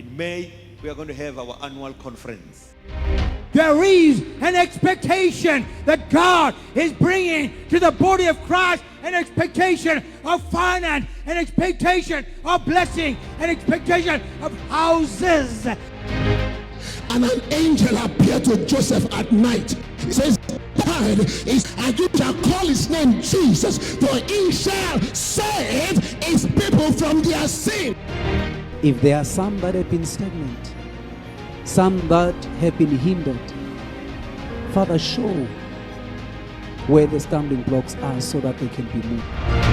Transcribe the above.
In May, we are going to have our annual conference. There is an expectation that God is bringing to the body of Christ, an expectation of finance, an expectation of blessing, an expectation of houses. And an angel appeared to Joseph at night. He says, and you shall call his name Jesus, for he shall save his people from their sin. If there are some that have been stagnant, some that have been hindered, Father, show where the stumbling blocks are so that they can be moved.